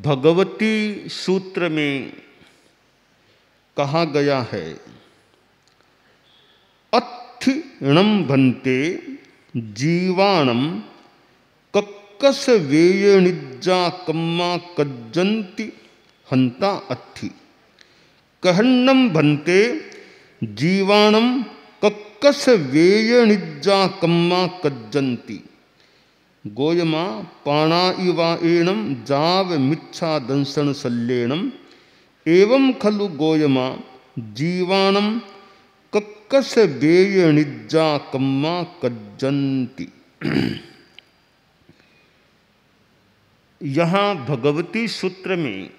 भगवती सूत्र में कहा गया है, अत्थिणम भन्ते जीवाणम कक्कस वेयणिज्जा कम्मा कज्जन्ति हंता अत्थि। कहन्नम भन्ते जीवाणम कक्कस वेयणिज्जा कम्मा कज्जन्ति। गोयमा पाणा इवा एणम जाव मिच्छा दंसन सल्लेणम एवं खलु गोयमा जीवाणम कक्कस वेयणिज्जा कम्मा कज्जन्ति। यहाँ भगवती सूत्र में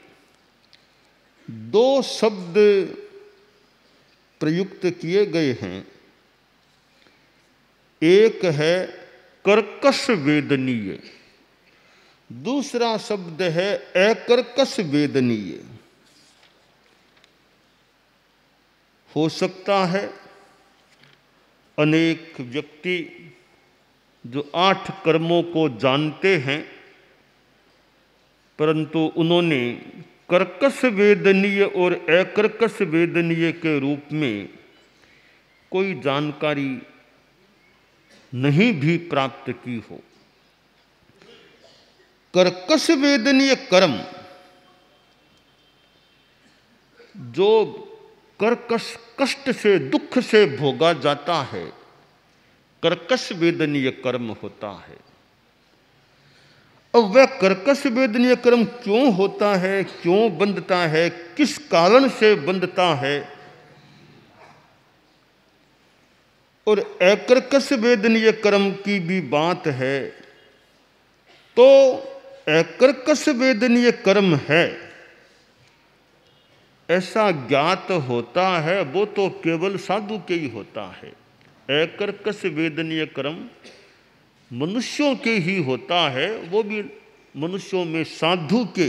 दो शब्द प्रयुक्त किए गए हैं। एक है कर्कश वेदनीय, दूसरा शब्द है अकर्कश वेदनीय। हो सकता है अनेक व्यक्ति जो 8 कर्मों को जानते हैं, परंतु उन्होंने कर्कश वेदनीय और अकर्कश वेदनीय के रूप में कोई जानकारी नहीं भी प्राप्त की हो। कर्कश वेदनीय कर्म जो कर्कश कष्ट से दुख से भोगा जाता है, कर्कश वेदनीय कर्म होता है। अब वह कर्कश वेदनीय कर्म क्यों होता है, क्यों बंधता है, किस कारण से बंधता है, और अकर्कश वेदनीय कर्म की भी बात है, तो अकर्कश वेदनीय कर्म है ऐसा ज्ञात होता है, वो तो केवल साधु के ही होता है। अकर्कश वेदनीय कर्म मनुष्यों के ही होता है, वो भी मनुष्यों में साधु के।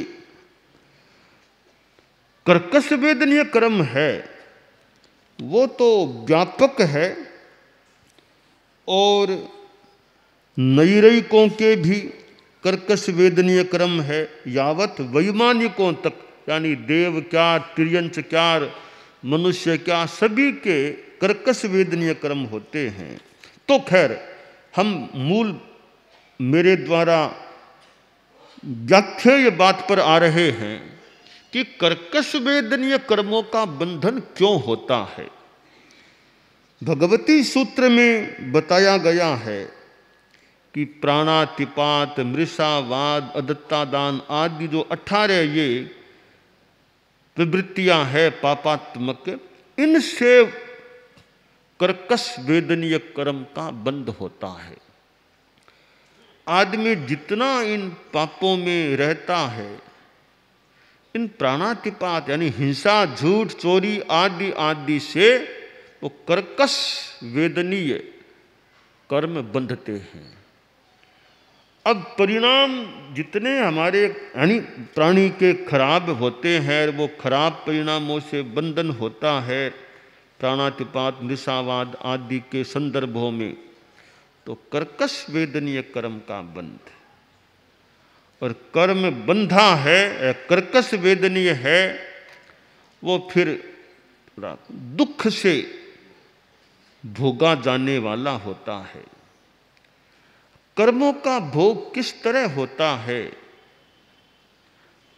कर्कश वेदनीय कर्म है वो तो व्यापक है, और नैरयिकों के भी कर्कश वेदनीय कर्म है, यावत वैमानिकों तक, यानी देव क्या, तिर्यंच क्या, मनुष्य क्या, सभी के कर्कश वेदनीय कर्म होते हैं। तो खैर हम मूल मेरे द्वारा व्याख्येय बात पर आ रहे हैं कि कर्कश वेदनीय कर्मों का बंधन क्यों होता है। भगवती सूत्र में बताया गया है कि प्राणातिपात, मृषावाद, अदत्तादान आदि जो 18 ये प्रवृत्तियां हैं पापात्मक, इनसे कर्कश वेदनीय कर्म का बंध होता है। आदमी जितना इन पापों में रहता है, इन प्राणातिपात यानी हिंसा, झूठ, चोरी आदि आदि से वो कर्कश वेदनीय कर्म बंधते हैं। अब परिणाम जितने हमारे यानी प्राणी के खराब होते हैं, वो खराब परिणामों से बंधन होता है प्राणातिपात, मृषावाद आदि के संदर्भों में, तो कर्कश वेदनीय कर्म का बंध। और कर्म बंधा है, कर्कश वेदनीय है, वो फिर दुख से भोगा जाने वाला होता है। कर्मों का भोग किस तरह होता है?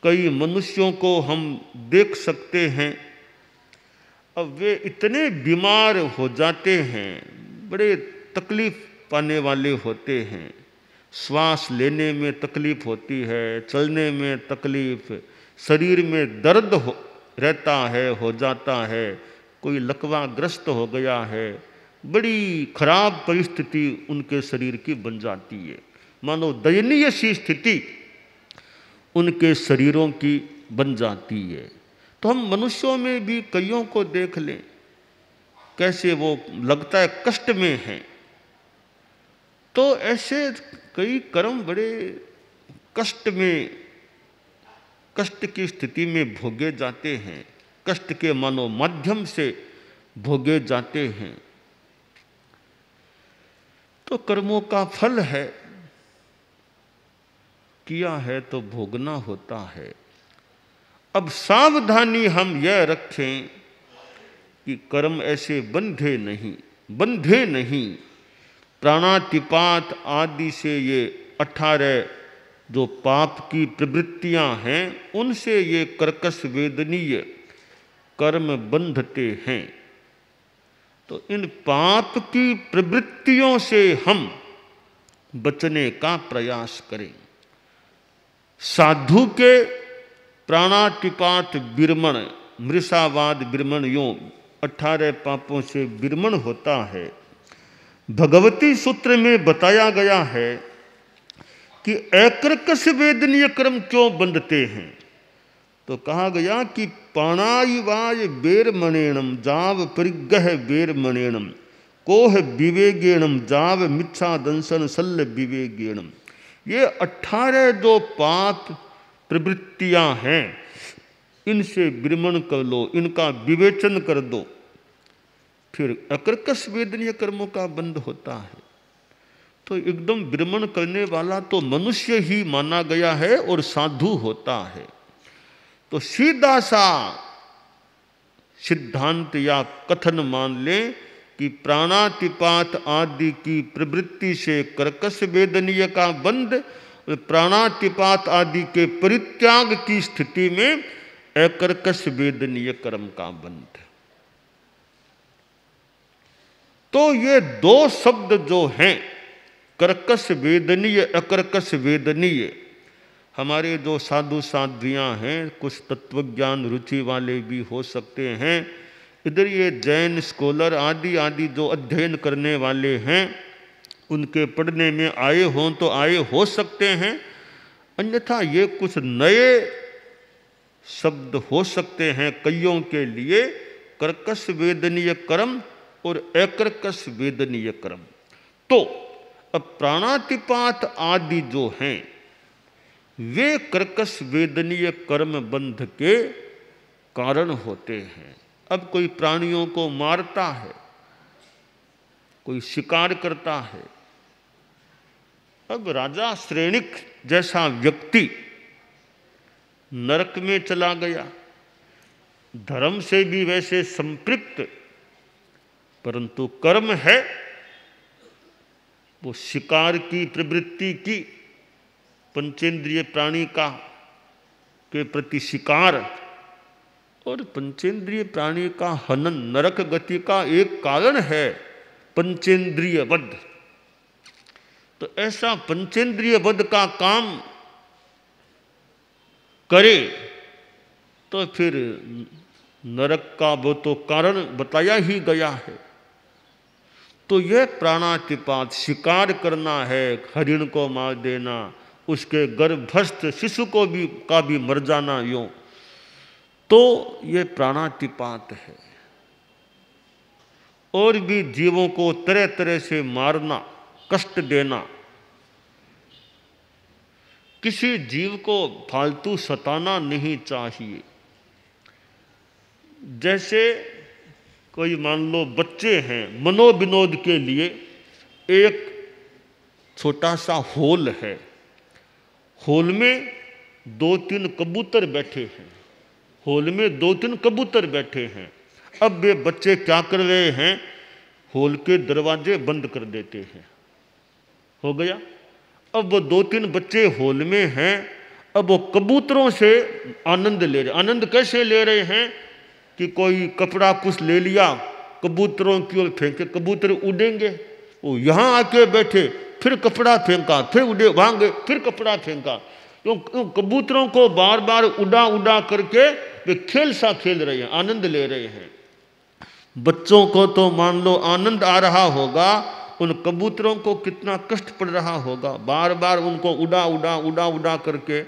कई मनुष्यों को हम देख सकते हैं, अब वे इतने बीमार हो जाते हैं, बड़े तकलीफ पाने वाले होते हैं, श्वास लेने में तकलीफ होती है, चलने में तकलीफ, शरीर में दर्द रहता है, हो जाता है, कोई लकवाग्रस्त हो गया है, बड़ी खराब परिस्थिति उनके शरीर की बन जाती है, मानो दयनीय सी स्थिति उनके शरीरों की बन जाती है। तो हम मनुष्यों में भी कईयों को देख लें, कैसे वो लगता है कष्ट में हैं। तो ऐसे कई कर्म बड़े कष्ट में, कष्ट की स्थिति में भोगे जाते हैं, कष्ट के मानो माध्यम से भोगे जाते हैं। तो कर्मों का फल है, किया है तो भोगना होता है। अब सावधानी हम यह रखें कि कर्म ऐसे बंधे नहीं। प्राणातिपात आदि से ये 18 जो पाप की प्रवृत्तियां हैं उनसे ये कर्कश वेदनीय कर्म बंधते हैं। तो इन पाप की प्रवृत्तियों से हम बचने का प्रयास करें। साधु के प्राणातिपात विरमण, मृषावाद विरमण, यों 18 पापों से विरमण होता है। भगवती सूत्र में बताया गया है कि अकर्कश वेदनीय कर्म क्यों बंधते हैं। तो कहा गया कि पाणाइवाय वेरमणेणम जाव परिग्रह वेरमणेणम कोह विवेगेणम जाव मिच्छा दंसन सल्ल विवेगेणम। ये 18 जो पाप प्रवृत्तियां हैं इनसे विरमण कर लो, इनका विवेचन कर दो, फिर अकर्कश वेदनीय कर्मों का बंध होता है। तो एकदम विरमण करने वाला तो मनुष्य ही माना गया है और साधु होता है। तो सीधा सा सिद्धांत या कथन मान लें कि प्राणातिपात आदि की प्रवृत्ति से कर्कश वेदनीय का बंध, प्राणातिपात आदि के परित्याग की स्थिति में अकर्कश वेदनीय कर्म का बंध। तो ये दो शब्द जो हैं कर्कश वेदनीय अकर्कश वेदनीय, हमारे जो साधु साध्वियां हैं, कुछ तत्वज्ञान रुचि वाले भी हो सकते हैं, इधर ये जैन स्कॉलर आदि आदि जो अध्ययन करने वाले हैं उनके पढ़ने में आए हों तो आए हो सकते हैं, अन्यथा ये कुछ नए शब्द हो सकते हैं कईयों के लिए। कर्कश वेदनीय कर्म और अकर्कश वेदनीय कर्म। तो अब प्राणातिपात आदि जो हैं वे कर्कश वेदनीय कर्म बंध के कारण होते हैं। अब कोई प्राणियों को मारता है, कोई शिकार करता है। अब राजा श्रेणिक जैसा व्यक्ति नरक में चला गया, धर्म से भी वैसे संपृक्त, परंतु कर्म है वो शिकार की प्रवृत्ति की, पंचेंद्रिय प्राणी का के प्रति शिकार और पंचेंद्रिय प्राणी का हनन नरक गति का एक कारण है पंचेंद्रिय वध। तो ऐसा पंचेंद्रिय वध का काम करे तो फिर नरक का वो तो कारण बताया ही गया है। तो यह प्राणातिपात शिकार करना है, हरिण को मार देना, उसके गर्भस्थ शिशु को भी मर जाना यूं, तो ये प्राणातिपात है। और भी जीवों को तरह तरह से मारना, कष्ट देना, किसी जीव को फालतू सताना नहीं चाहिए। जैसे कोई मान लो बच्चे हैं, मनोविनोद के लिए एक छोटा सा होल है, होल में 2-3 कबूतर बैठे हैं, होल में 2-3 कबूतर बैठे हैं। अब वे बच्चे क्या कर रहे हैं, होल के दरवाजे बंद कर देते हैं, हो गया। अब वो 2-3 बच्चे होल में हैं, अब वो कबूतरों से आनंद ले रहे। आनंद कैसे ले रहे हैं कि कोई कपड़ा कुछ ले लिया, कबूतरों की ओर फेंके, कबूतर उड़ेंगे, वो यहाँ आके बैठे, फिर कपड़ा फेंका, फिर उड़े, वहाँ गए, फिर कपड़ा फेंका। तो कबूतरों को बार बार उड़ा उड़ा करके वे खेल सा खेल रहे हैं, आनंद ले रहे हैं। बच्चों को तो मान लो आनंद आ रहा होगा, उन कबूतरों को कितना कष्ट पड़ रहा होगा। बार बार उनको उड़ा उड़ा उड़ा उड़ा करके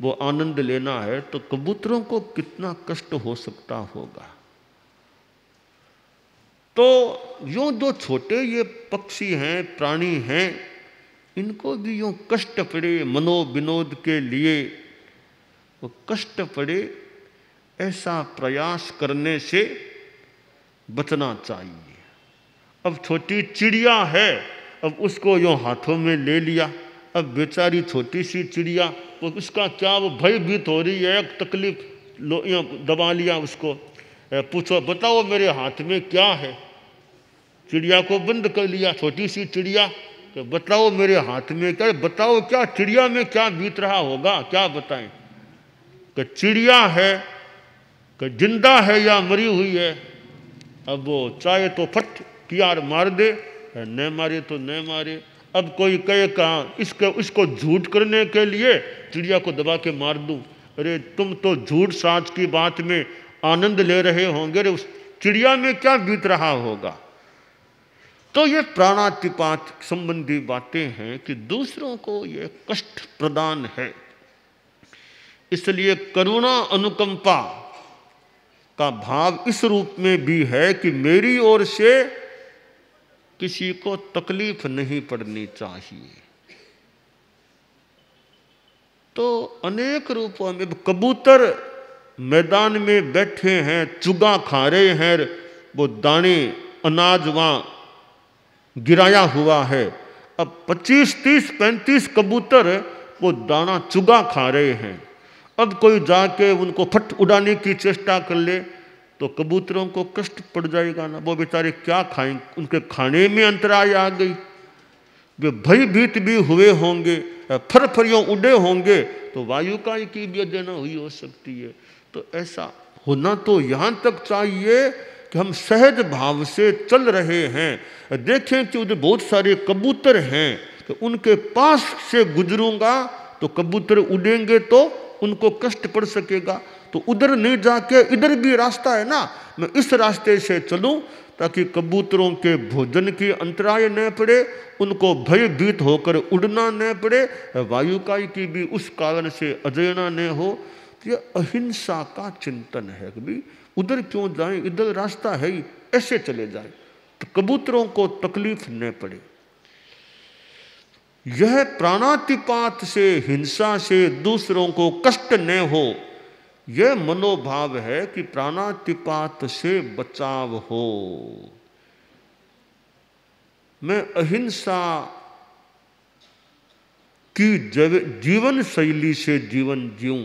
वो आनंद लेना है, तो कबूतरों को कितना कष्ट हो सकता होगा। तो यूं जो छोटे ये पक्षी हैं, प्राणी हैं, इनको भी यूं कष्ट पड़े मनोविनोद के लिए, वो कष्ट पड़े, ऐसा प्रयास करने से बचना चाहिए। अब छोटी चिड़िया है, अब उसको यूं हाथों में ले लिया, अब बेचारी छोटी सी चिड़िया वो उसका क्या वो भयभीत हो रही है, तकलीफ लो या दबा लिया उसको। पूछो बताओ मेरे हाथ में क्या है। चिड़िया को बंद कर लिया, छोटी सी चिड़िया, कि बताओ मेरे हाथ में क्या, बताओ क्या चिड़िया में क्या बीत रहा होगा, क्या बताएं। कि चिड़िया है कि जिंदा है या मरी हुई है। अब वो चाहे तो फट कियार मार दे, न मारे तो न मारे। अब कोई कहे कहाँ इसको झूठ करने के लिए चिड़िया को दबा के मार दूं। अरे तुम तो झूठ साच की बात में आनंद ले रहे होंगे, अरे उस चिड़िया में क्या बीत रहा होगा। तो ये प्राणातिपात संबंधी बातें हैं कि दूसरों को ये कष्ट प्रदान है। इसलिए करुणा अनुकंपा का भाव इस रूप में भी है कि मेरी ओर से किसी को तकलीफ नहीं पड़नी चाहिए। तो अनेक रूपों में कबूतर मैदान में बैठे हैं, चुगा खा रहे हैं, वो दाने अनाज वहाँ गिराया हुआ है। अब 25, 30, 35 कबूतर वो दाना चुगा खा रहे हैं। अब कोई जाके उनको फट उड़ाने की चेष्टा कर ले तो कबूतरों को कष्ट पड़ जाएगा ना, वो बेचारे क्या खाएं, उनके खाने में अंतराय आ गई, वे भयभीत भी हुए होंगे, फरफरियों उड़े होंगे, तो वायु का की भी अवज्ञा हुई हो सकती है। तो ऐसा होना तो यहाँ तक चाहिए कि हम सहज भाव से चल रहे हैं। देखें कि उधर बहुत सारे कबूतर हैं, तो उनके पास से गुजरूंगा तो कबूतर उड़ेंगे तो उनको कष्ट पड़ सकेगा, तो उधर नहीं जाके इधर भी रास्ता है ना, मैं इस रास्ते से चलूं ताकि कबूतरों के भोजन की अंतराय न पड़े, उनको भयभीत होकर उड़ना न पड़े, वायुकाय की भी उस कारण से अजयना न हो। तो ये अहिंसा का चिंतन है कि भाई उधर क्यों जाएं, इधर रास्ता है ही, ऐसे चले जाएं तो कबूतरों को तकलीफ न पड़े। यह प्राणातिपात से, हिंसा से दूसरों को कष्ट न हो, यह मनोभाव है कि प्राणातिपात से बचाव हो। मैं अहिंसा की जीवन शैली से जीवन जीऊं,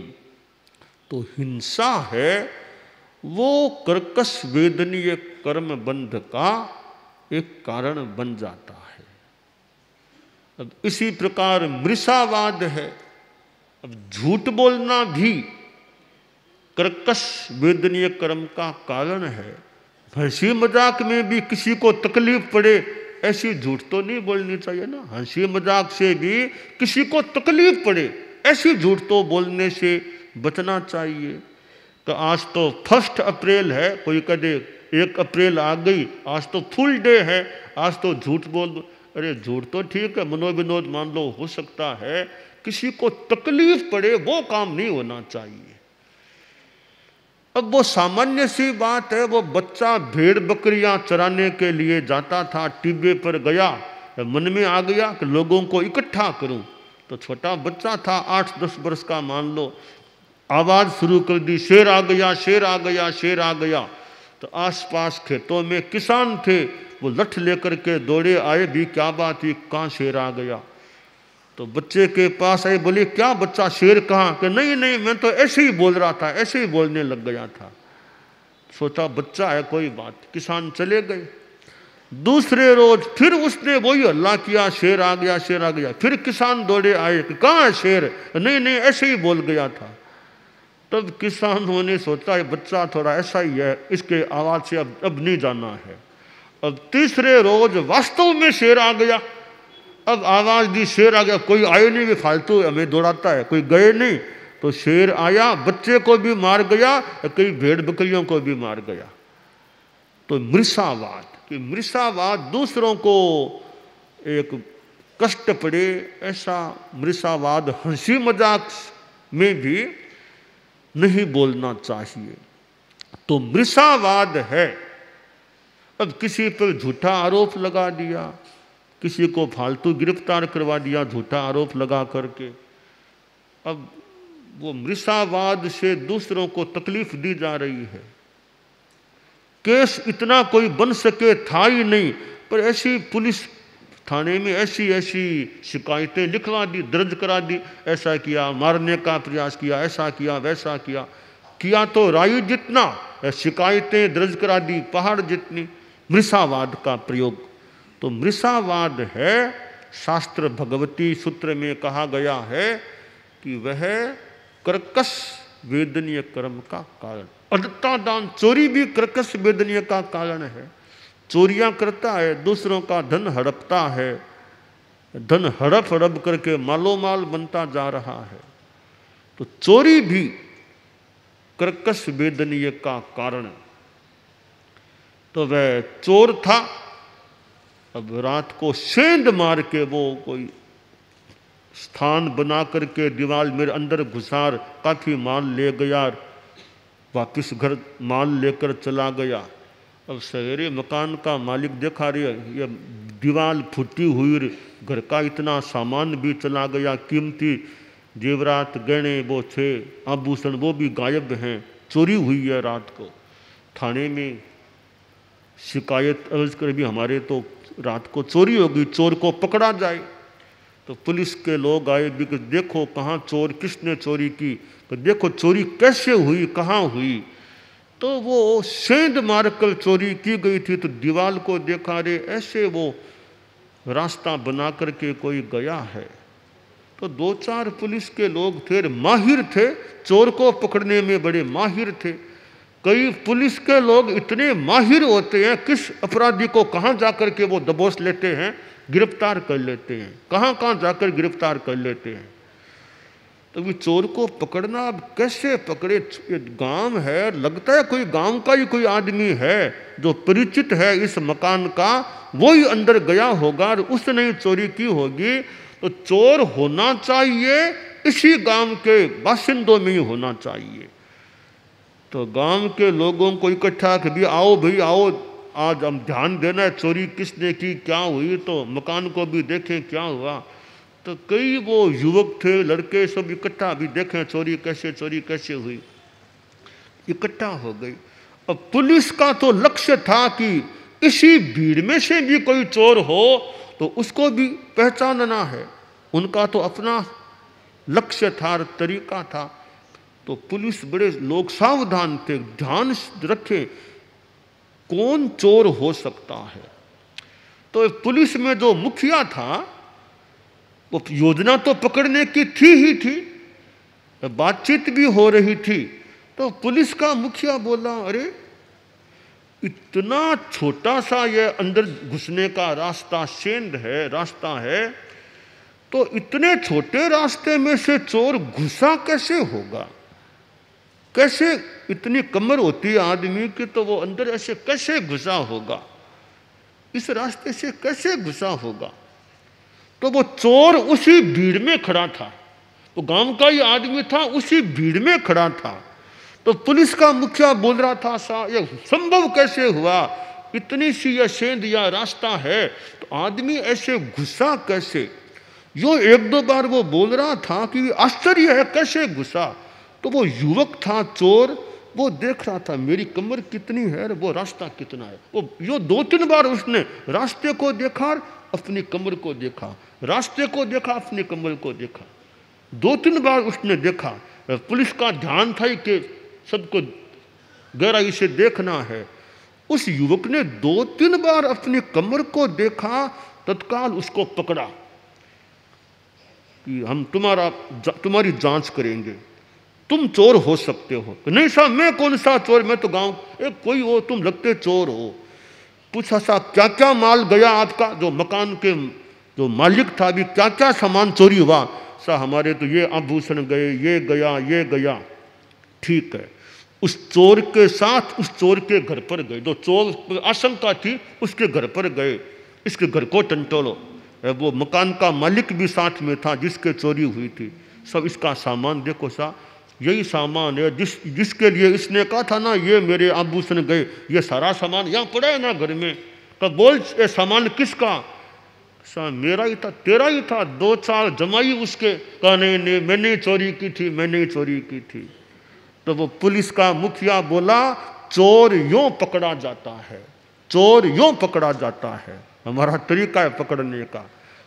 तो हिंसा है वो कर्कश वेदनीय कर्म बंध का एक कारण बन जाता है। अब इसी प्रकार मृषावाद है। अब झूठ बोलना भी कर्कश वेदनीय कर्म का कारण है। हंसी मजाक में भी किसी को तकलीफ पड़े ऐसी झूठ तो नहीं बोलनी चाहिए ना। हंसी मजाक से भी किसी को तकलीफ पड़े ऐसी झूठ तो बोलने से बचना चाहिए। तो आज तो 1 अप्रैल है, कोई कहे 1 अप्रैल आ गई, आज तो फुल डे है, आज तो झूठ बोल दो। अरे झूठ तो ठीक है, मनोविनोद मान लो हो सकता है, किसी को तकलीफ पड़े वो काम नहीं होना चाहिए। अब वो सामान्य सी बात है, वो बच्चा भेड़ बकरियां चराने के लिए जाता था, टिब्बे पर गया, मन में आ गया कि लोगों को इकट्ठा करूं, तो छोटा बच्चा था 8-10 वर्ष का मान लो, आवाज शुरू कर दी, शेर आ गया, शेर आ गया, शेर आ गया। तो आसपास खेतों में किसान थे, वो लठ लेकर के दौड़े आए भी, क्या बात हुई, कहाँ शेर आ गया। तो बच्चे के पास आए, बोले क्या बच्चा, शेर कहाँ? कि नहीं नहीं, मैं तो ऐसे ही बोल रहा था, ऐसे ही बोलने लग गया था। सोचा बच्चा है, कोई बात। किसान चले गए। दूसरे रोज फिर उसने वही हल्ला किया, शेर आ गया, शेर आ गया। फिर किसान दौड़े आए कि कहाँ है शेर? नहीं नहीं, ऐसे ही बोल गया था। तब किसानों ने सोचा ये बच्चा थोड़ा ऐसा ही है, इसके आवाज से अब नहीं जाना है। अब तीसरे रोज वास्तव में शेर आ गया। अब आवाज दी, शेर आ गया, कोई आए नहीं, भी फालतू हमें दौड़ाता है, कोई गए नहीं। तो शेर आया, बच्चे को भी मार गया, कई भेड़ बकरियों को भी मार गया। तो मृषावाद, कि मृषावाद दूसरों को एक कष्ट पड़े ऐसा मृषावाद हंसी मजाक में भी नहीं बोलना चाहिए। तो मृषावाद है। अब किसी पर झूठा आरोप लगा दिया, किसी को फालतू गिरफ्तार करवा दिया झूठा आरोप लगा करके। अब वो मृषावाद से दूसरों को तकलीफ दी जा रही है। केस इतना कोई बन सके था ही नहीं, पर ऐसी पुलिस थाने में ऐसी ऐसी शिकायतें लिखवा दी, दर्ज करा दी, ऐसा किया, मारने का प्रयास किया, ऐसा किया, वैसा किया। किया तो राई जितना, शिकायतें दर्ज करा दी पहाड़ जितनी। मृषावाद का प्रयोग, तो मृषावाद है, शास्त्र भगवती सूत्र में कहा गया है कि वह कर्कश वेदनीय कर्म का कारण। अधता दान, चोरी भी कर्कश वेदनीय का कारण है। चोरियां करता है, दूसरों का धन हड़पता है, धन हड़प हड़प करके मालो माल बनता जा रहा है। तो चोरी भी कर्कश वेदनीय का कारण। तो वह चोर था, अब रात को सेंध मार के वो कोई स्थान बना करके दीवार मेरे अंदर घुसार काफ़ी माल ले गया, वापिस घर माल लेकर चला गया। अब सवेरे मकान का मालिक देखा रे ये दीवार फूटी हुई, घर का इतना सामान भी चला गया, कीमती जेवरात गहने वो थे, आभूषण वो भी गायब हैं, चोरी हुई है रात को। थाने में शिकायत अर्ज कर भी हमारे तो रात को चोरी होगी, चोर को पकड़ा जाए। तो पुलिस के लोग आए भी कि देखो कहाँ चोर, किसने चोरी की, तो देखो चोरी कैसे हुई, कहाँ हुई। तो वो सेंध मारकर चोरी की गई थी। तो दीवार को देखा रे ऐसे वो रास्ता बना करके कोई गया है। तो दो चार पुलिस के लोग थे, माहिर थे, चोर को पकड़ने में बड़े माहिर थे। कई पुलिस के लोग इतने माहिर होते हैं, किस अपराधी को कहाँ जाकर के वो दबोच लेते हैं, गिरफ्तार कर लेते हैं, कहाँ कहाँ जाकर गिरफ्तार कर लेते हैं। तो भी चोर को पकड़ना, अब कैसे पकड़े, गांव है, लगता है कोई गांव का ही कोई आदमी है जो परिचित है इस मकान का, वो ही अंदर गया होगा और उसने चोरी की होगी। तो चोर होना चाहिए इसी गांव के बाशिंदों में ही होना चाहिए। तो गांव के लोगों को इकट्ठा कि भी आओ भाई आओ, आज हम ध्यान देना है चोरी किसने की, क्या हुई, तो मकान को भी देखें क्या हुआ। तो कई वो युवक थे, लड़के सब इकट्ठा भी देखें चोरी कैसे हुई, इकट्ठा हो गई। अब पुलिस का तो लक्ष्य था कि इसी भीड़ में से भी कोई चोर हो तो उसको भी पहचानना है, उनका तो अपना लक्ष्य था, तरीका था। तो पुलिस बड़े लोग सावधान थे, ध्यान रखें कौन चोर हो सकता है। तो पुलिस में जो मुखिया था, वो योजना तो पकड़ने की थी ही थी, बातचीत भी हो रही थी। तो पुलिस का मुखिया बोला, अरे इतना छोटा सा ये अंदर घुसने का रास्ता सेंध है, रास्ता है, तो इतने छोटे रास्ते में से चोर घुसा कैसे होगा, कैसे, इतनी कमर होती है आदमी की, तो वो अंदर ऐसे कैसे घुसा होगा, इस रास्ते से कैसे घुसा होगा। तो वो चोर उसी भीड़ में खड़ा था, तो गांव का ही आदमी था, उसी भीड़ में खड़ा था। तो पुलिस का मुखिया बोल रहा था, सा ये संभव कैसे हुआ, इतनी सी यह सेंध या रास्ता है तो आदमी ऐसे घुसा कैसे। यो एक दो बार वो बोल रहा था कि आश्चर्य है कैसे घुसा। तो वो युवक था चोर, वो देख रहा था मेरी कमर कितनी है, वो रास्ता कितना है। वो यो दो तीन बार उसने रास्ते को देखा, अपनी कमर को देखा, रास्ते को देखा, अपनी कमर को देखा, दो तीन बार उसने देखा। पुलिस का ध्यान था कि सबको गहराई से देखना है। उस युवक ने दो तीन बार अपनी कमर को देखा, तत्काल उसको पकड़ा कि हम तुम्हारी जांच करेंगे, तुम चोर हो सकते हो। नहीं साहब मैं कौन सा चोर, मैं तो गांव कोई हो, तुम लगते चोर हो। पूछा साहब क्या क्या माल गया आपका, जो मकान के जो मालिक था, अभी क्या क्या सामान चोरी हुआ। साहब हमारे तो ये आभूषण गए, ये गया। ठीक है, उस चोर के साथ उस चोर के घर पर गए, जो चोर आशंका थी उसके घर पर गए, इसके घर को टंटोलो। वो मकान का मालिक भी साथ में था जिसके चोरी हुई थी। सब इसका सामान देखो साहब, यही सामान है जिसके लिए इसने कहा था ना ये मेरे आभूषण गए, ये सारा सामान यहाँ पड़ा है ना घर में। कब बोल ये सामान किसका, साहब मेरा ही था, तेरा ही था, दो चार जमाई उसके। कहा नहीं मैंने चोरी की थी, मैंने चोरी की थी। तो वो पुलिस का मुखिया बोला चोर यूं पकड़ा जाता है, चोर यूं पकड़ा जाता है। हमारा तरीका है पकड़ने का।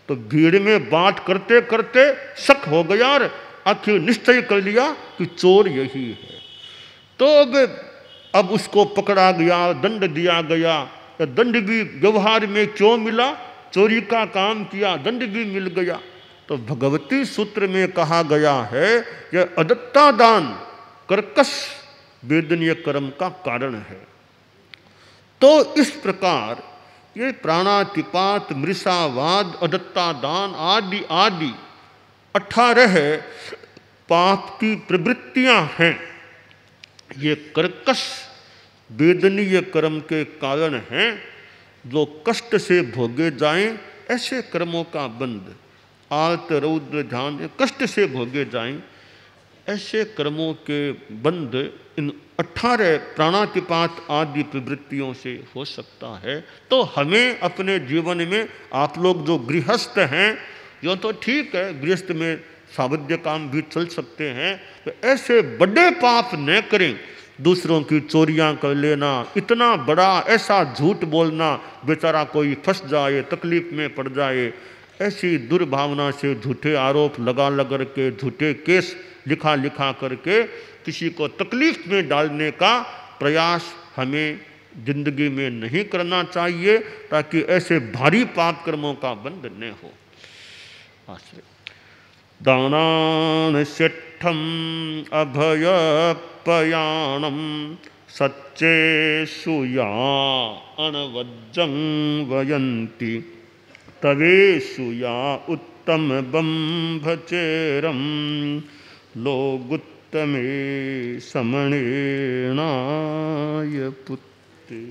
तो भीड़ में बात करते करते शक हो गया और आखिर निश्चय कर लिया कि चोर यही है। तो अब उसको पकड़ा गया, दंड दिया गया। तो दंड भी व्यवहार में क्यों मिला? चोरी का काम किया, दंड भी मिल गया। तो भगवती सूत्र में कहा गया है यह अदत्ता दान कर्कश वेदनीय कर्म का कारण है। तो इस प्रकार ये प्राणातिपात, मृषावाद, अदत्ता दान आदि आदि 18 पाप की प्रवृत्तियां हैं। ये कर्कश वेदनीय कर्म के कारण हैं, जो कष्ट से भोगे जाएं ऐसे कर्मों का बंध। आर्त रौद्र ध्यान कष्ट से भोगे जाएं ऐसे कर्मों के बंध इन 18 प्राणातिपात आदि प्रवृत्तियों से हो सकता है। तो हमें अपने जीवन में, आप लोग जो गृहस्थ हैं, यो तो ठीक है, गृहस्थ में सावध्य काम भी चल सकते हैं, तो ऐसे बड़े पाप न करें। दूसरों की चोरियां कर लेना, इतना बड़ा ऐसा झूठ बोलना, बेचारा कोई फंस जाए, तकलीफ में पड़ जाए, ऐसी दुर्भावना से झूठे आरोप लगा के, झूठे केस लिखा करके किसी को तकलीफ में डालने का प्रयास हमें जिंदगी में नहीं करना चाहिए, ताकि ऐसे भारी पाप कर्मों का बंध न हो। आश्रय दानान शिठम अभय पयाणम सच्चे सुया अनवज्जं वयंती तवेशु या उत्तम बंभचेरम लोगुत्तमे समणेनाय पुत्ते।